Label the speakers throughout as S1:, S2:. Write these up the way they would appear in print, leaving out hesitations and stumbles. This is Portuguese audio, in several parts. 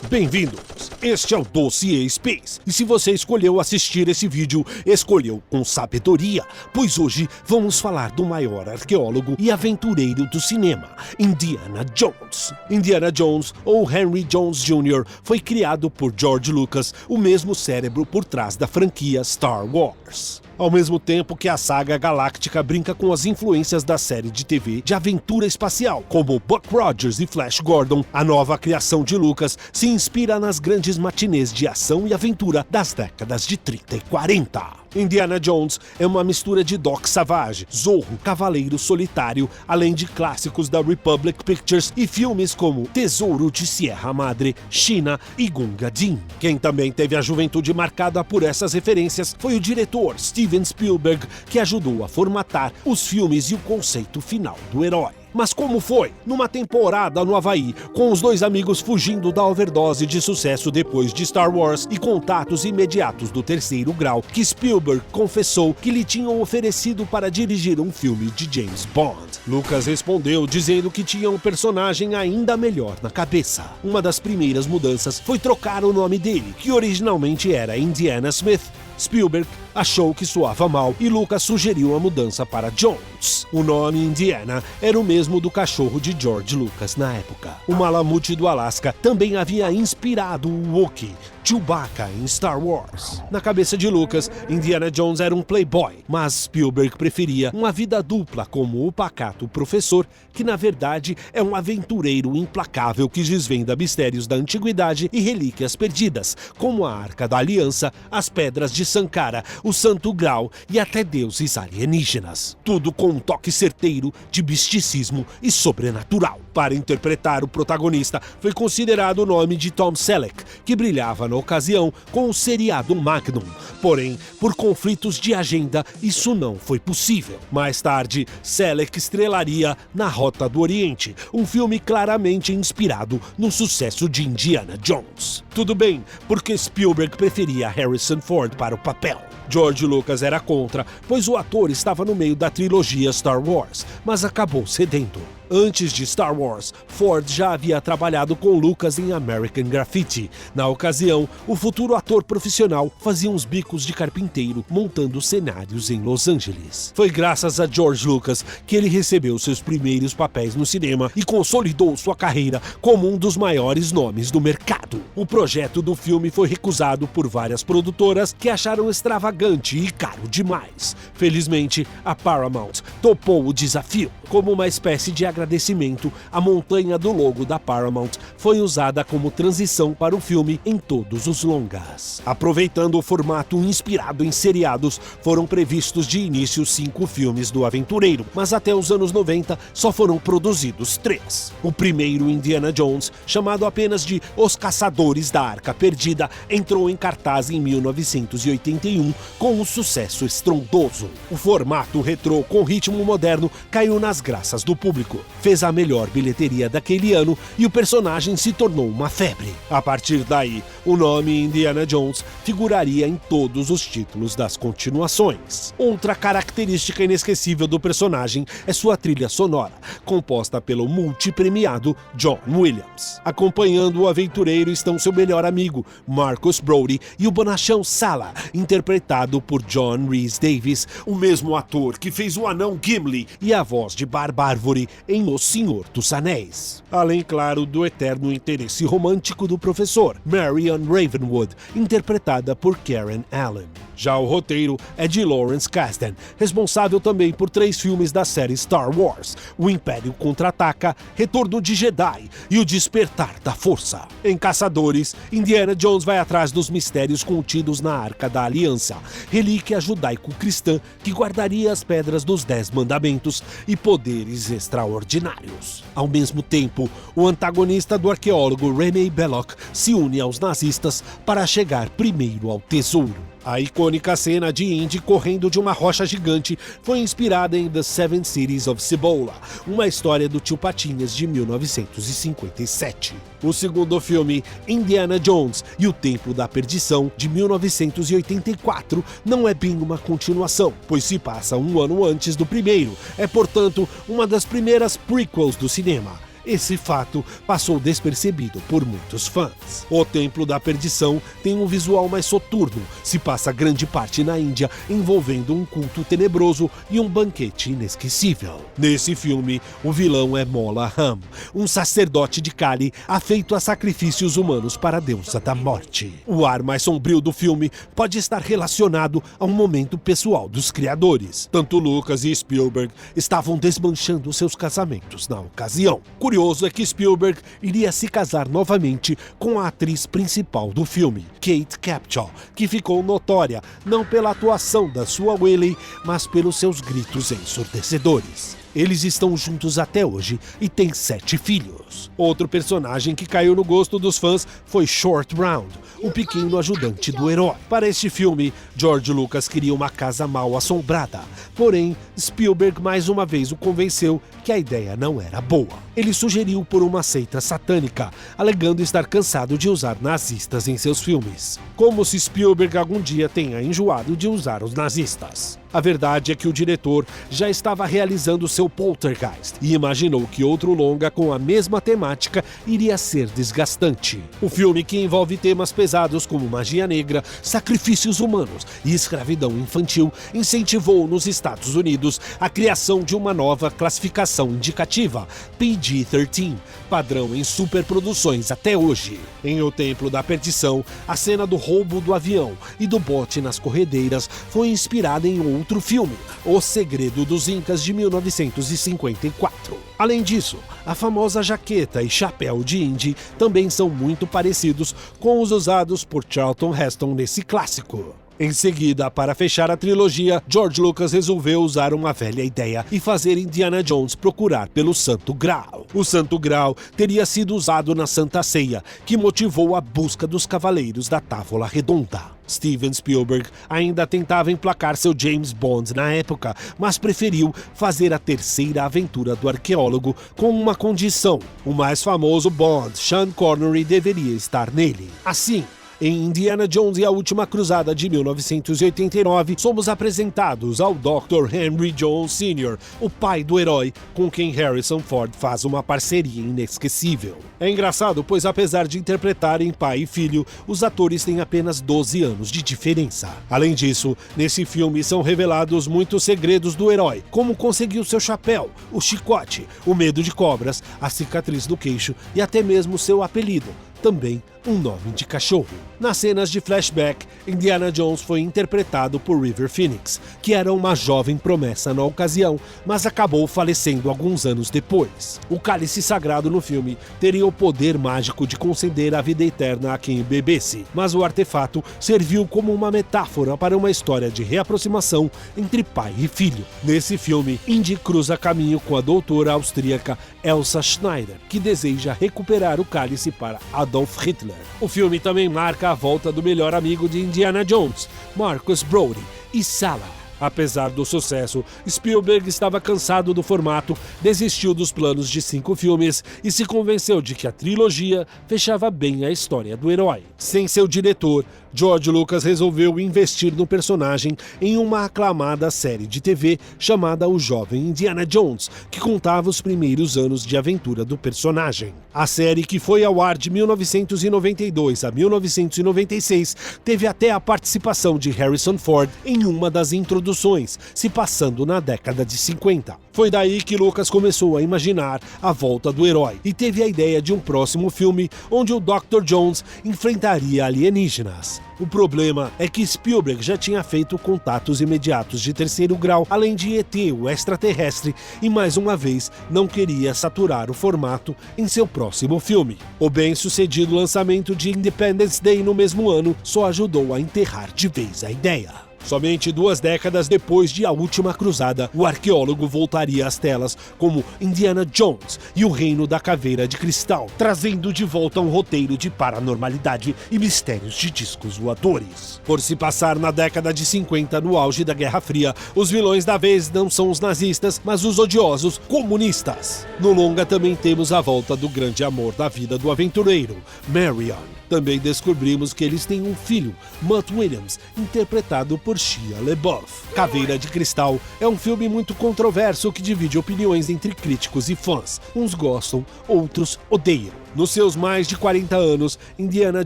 S1: Bem-vindos! Este é o Dossiê Space, e se você escolheu assistir esse vídeo, escolheu com sabedoria, pois hoje vamos falar do maior arqueólogo e aventureiro do cinema, Indiana Jones. Indiana Jones, ou Henry Jones Jr., foi criado por George Lucas, o mesmo cérebro por trás da franquia Star Wars. Ao mesmo tempo que a saga galáctica brinca com as influências da série de TV de aventura espacial, como Buck Rogers e Flash Gordon, a nova criação de Lucas se inspira nas grandes matinês de ação e aventura das décadas de 30 e 40. Indiana Jones é uma mistura de Doc Savage, Zorro, Cavaleiro Solitário, além de clássicos da Republic Pictures e filmes como Tesouro de Sierra Madre, China e Gunga Din. Quem também teve a juventude marcada por essas referências foi o diretor Steven Spielberg, que ajudou a formatar os filmes e o conceito final do herói. Mas como foi? Numa temporada no Havaí, com os dois amigos fugindo da overdose de sucesso depois de Star Wars e contatos imediatos do terceiro grau, que Spielberg confessou que lhe tinham oferecido para dirigir um filme de James Bond. Lucas respondeu dizendo que tinha um personagem ainda melhor na cabeça. Uma das primeiras mudanças foi trocar o nome dele, que originalmente era Indiana Smith. Spielberg achou que soava mal e Lucas sugeriu a mudança para Jones. O nome Indiana era o mesmo do cachorro de George Lucas na época. O Malamute do Alasca também havia inspirado o Wookiee, Chewbacca, em Star Wars. Na cabeça de Lucas, Indiana Jones era um playboy, mas Spielberg preferia uma vida dupla como o pacato professor, que na verdade é um aventureiro implacável que desvenda mistérios da antiguidade e relíquias perdidas, como a Arca da Aliança, as Pedras de Sankara, o Santo Grau e até deuses alienígenas. Tudo com um toque certeiro de misticismo e sobrenatural. Para interpretar o protagonista, foi considerado o nome de Tom Selleck, que brilhava na ocasião com o seriado Magnum. Porém, por conflitos de agenda, isso não foi possível. Mais tarde, Selleck estrelaria Na Rota do Oriente, um filme claramente inspirado no sucesso de Indiana Jones. Tudo bem, porque Spielberg preferia Harrison Ford para o papel. George Lucas era contra, pois o ator estava no meio da trilogia Star Wars, mas acabou cedendo. Antes de Star Wars, Ford já havia trabalhado com Lucas em American Graffiti. Na ocasião, o futuro ator profissional fazia uns bicos de carpinteiro montando cenários em Los Angeles. Foi graças a George Lucas que ele recebeu seus primeiros papéis no cinema e consolidou sua carreira como um dos maiores nomes do mercado. O projeto do filme foi recusado por várias produtoras que acharam extravagante e caro demais. Felizmente, a Paramount topou o desafio. Como uma espécie de agradecimento, a montanha do logo da Paramount foi usada como transição para o filme em todos os longas. Aproveitando o formato inspirado em seriados, foram previstos de início 5 filmes do aventureiro, mas até os anos 90 só foram produzidos 3. O primeiro, Indiana Jones, chamado apenas de Os Caçadores da Arca Perdida, entrou em cartaz em 1981 com um sucesso estrondoso. O formato retrô com ritmo moderno caiu nas graças do público. Fez a melhor bilheteria daquele ano e o personagem se tornou uma febre. A partir daí, o nome Indiana Jones figuraria em todos os títulos das continuações. Outra característica inesquecível do personagem é sua trilha sonora, composta pelo multipremiado John Williams. Acompanhando o aventureiro estão seu melhor amigo, Marcus Brody, e o bonachão Sallah, interpretado por John Rhys Davies, o mesmo ator que fez o anão Gimli e a voz de Barba Árvore em O Senhor dos Anéis. Além, claro, do eterno interesse romântico do professor, Marion Ravenwood, interpretada por Karen Allen. Já o roteiro é de Lawrence Kasdan, responsável também por 3 filmes da série Star Wars: O Império Contra-Ataca, Retorno de Jedi e O Despertar da Força. Em Caçadores, Indiana Jones vai atrás dos mistérios contidos na Arca da Aliança, relíquia judaico-cristã que guardaria as pedras dos 10 mandamentos e poderes extraordinários. Ao mesmo tempo, o antagonista do arqueólogo René Belloc se une aos nazistas para chegar primeiro ao tesouro. A icônica cena de Indy correndo de uma rocha gigante foi inspirada em The Seven Cities of Cibola, uma história do Tio Patinhas de 1957. O segundo filme, Indiana Jones e o Templo da Perdição, de 1984, não é bem uma continuação, pois se passa um ano antes do primeiro. É, portanto, uma das primeiras prequels do cinema. Esse fato passou despercebido por muitos fãs. O Templo da Perdição tem um visual mais soturno, se passa grande parte na Índia, envolvendo um culto tenebroso e um banquete inesquecível. Nesse filme, o vilão é Mola Ram, um sacerdote de Kali afeito a sacrifícios humanos para a deusa da morte. O ar mais sombrio do filme pode estar relacionado a um momento pessoal dos criadores. Tanto Lucas e Spielberg estavam desmanchando seus casamentos na ocasião. Curioso é que Spielberg iria se casar novamente com a atriz principal do filme, Kate Capshaw, que ficou notória não pela atuação da sua Willie, mas pelos seus gritos ensurdecedores. Eles estão juntos até hoje e têm 7 filhos. Outro personagem que caiu no gosto dos fãs foi Short Round, o pequeno ajudante do herói. Para este filme, George Lucas queria uma casa mal assombrada, porém Spielberg mais uma vez o convenceu que a ideia não era boa. Ele sugeriu por uma seita satânica, alegando estar cansado de usar nazistas em seus filmes. Como se Spielberg algum dia tenha enjoado de usar os nazistas. A verdade é que o diretor já estava realizando seu Poltergeist e imaginou que outro longa com a mesma temática iria ser desgastante. O filme, que envolve temas pesados como magia negra, sacrifícios humanos e escravidão infantil, incentivou nos Estados Unidos a criação de uma nova classificação indicativa, PG-13, padrão em superproduções até hoje. Em O Templo da Perdição, a cena do roubo do avião e do bote nas corredeiras foi inspirada em outro filme, O Segredo dos Incas, de 1954. Além disso, a famosa jaqueta e chapéu de Indy também são muito parecidos com os usados por Charlton Heston nesse clássico. Em seguida, para fechar a trilogia, George Lucas resolveu usar uma velha ideia e fazer Indiana Jones procurar pelo Santo Graal. O Santo Graal teria sido usado na Santa Ceia, que motivou a busca dos Cavaleiros da Távola Redonda. Steven Spielberg ainda tentava emplacar seu James Bond na época, mas preferiu fazer a terceira aventura do arqueólogo com uma condição: o mais famoso Bond, Sean Connery, deveria estar nele. Assim, em Indiana Jones e a Última Cruzada, de 1989, somos apresentados ao Dr. Henry Jones Sr., o pai do herói, com quem Harrison Ford faz uma parceria inesquecível. É engraçado, pois apesar de interpretarem pai e filho, os atores têm apenas 12 anos de diferença. Além disso, nesse filme são revelados muitos segredos do herói, como conseguiu seu chapéu, o chicote, o medo de cobras, a cicatriz no queixo e até mesmo seu apelido, também um nome de cachorro. Nas cenas de flashback, Indiana Jones foi interpretado por River Phoenix, que era uma jovem promessa na ocasião, mas acabou falecendo alguns anos depois. O cálice sagrado no filme teria o poder mágico de conceder a vida eterna a quem o bebesse, mas o artefato serviu como uma metáfora para uma história de reaproximação entre pai e filho. Nesse filme, Indy cruza caminho com a doutora austríaca Elsa Schneider, que deseja recuperar o cálice para Adolf Hitler. O filme também marca a volta do melhor amigo de Indiana Jones, Marcus Brody, e Salah. Apesar do sucesso, Spielberg estava cansado do formato, desistiu dos planos de 5 filmes e se convenceu de que a trilogia fechava bem a história do herói. Sem seu diretor, George Lucas resolveu investir no personagem em uma aclamada série de TV chamada O Jovem Indiana Jones, que contava os primeiros anos de aventura do personagem. A série, que foi ao ar de 1992 a 1996, teve até a participação de Harrison Ford em uma das introduções, se passando na década de 50. Foi daí que Lucas começou a imaginar a volta do herói e teve a ideia de um próximo filme onde o Dr. Jones enfrentaria alienígenas. O problema é que Spielberg já tinha feito contatos imediatos de terceiro grau, além de ET, o extraterrestre, e mais uma vez não queria saturar o formato em seu próximo filme. O bem-sucedido lançamento de Independence Day no mesmo ano só ajudou a enterrar de vez a ideia. Somente 2 décadas depois de A Última Cruzada, o arqueólogo voltaria às telas como Indiana Jones e o Reino da Caveira de Cristal, trazendo de volta um roteiro de paranormalidade e mistérios de discos voadores. Por se passar na década de 50, no auge da Guerra Fria, os vilões da vez não são os nazistas, mas os odiosos comunistas. No longa também temos a volta do grande amor da vida do aventureiro, Marion. Também descobrimos que eles têm um filho, Mutt Williams, interpretado por por Shia LaBeouf. Caveira de Cristal é um filme muito controverso que divide opiniões entre críticos e fãs. Uns gostam, outros odeiam. Nos seus mais de 40 anos, Indiana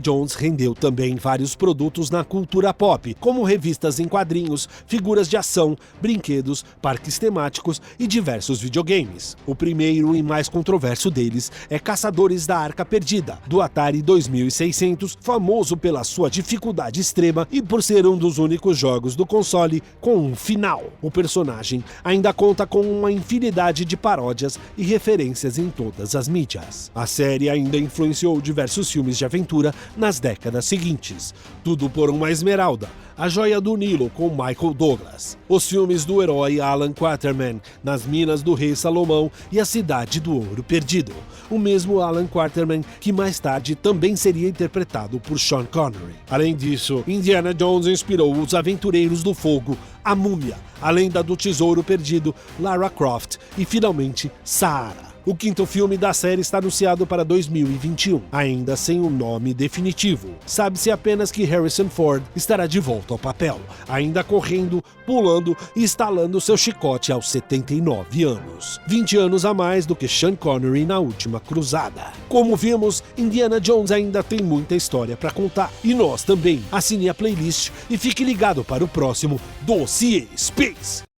S1: Jones rendeu também vários produtos na cultura pop, como revistas em quadrinhos, figuras de ação, brinquedos, parques temáticos e diversos videogames. O primeiro e mais controverso deles é Caçadores da Arca Perdida, do Atari 2600, famoso pela sua dificuldade extrema e por ser um dos únicos jogos do console com um final. O personagem ainda conta com uma infinidade de paródias e referências em todas as mídias. A série ainda influenciou diversos filmes de aventura nas décadas seguintes. Tudo por uma Esmeralda, A Joia do Nilo com Michael Douglas, os filmes do herói Alan Quatermain, Nas Minas do Rei Salomão e A Cidade do Ouro Perdido. O mesmo Alan Quatermain que mais tarde também seria interpretado por Sean Connery. Além disso, Indiana Jones inspirou Os Aventureiros do Fogo, A Múmia, A Lenda do Tesouro Perdido, Lara Croft e, finalmente, Saara. O quinto filme da série está anunciado para 2021, ainda sem um nome definitivo. Sabe-se apenas que Harrison Ford estará de volta ao papel, ainda correndo, pulando e estalando seu chicote aos 79 anos. 20 anos a mais do que Sean Connery na última cruzada. Como vimos, Indiana Jones ainda tem muita história para contar. E nós também. Assine a playlist e fique ligado para o próximo Dossiê Space.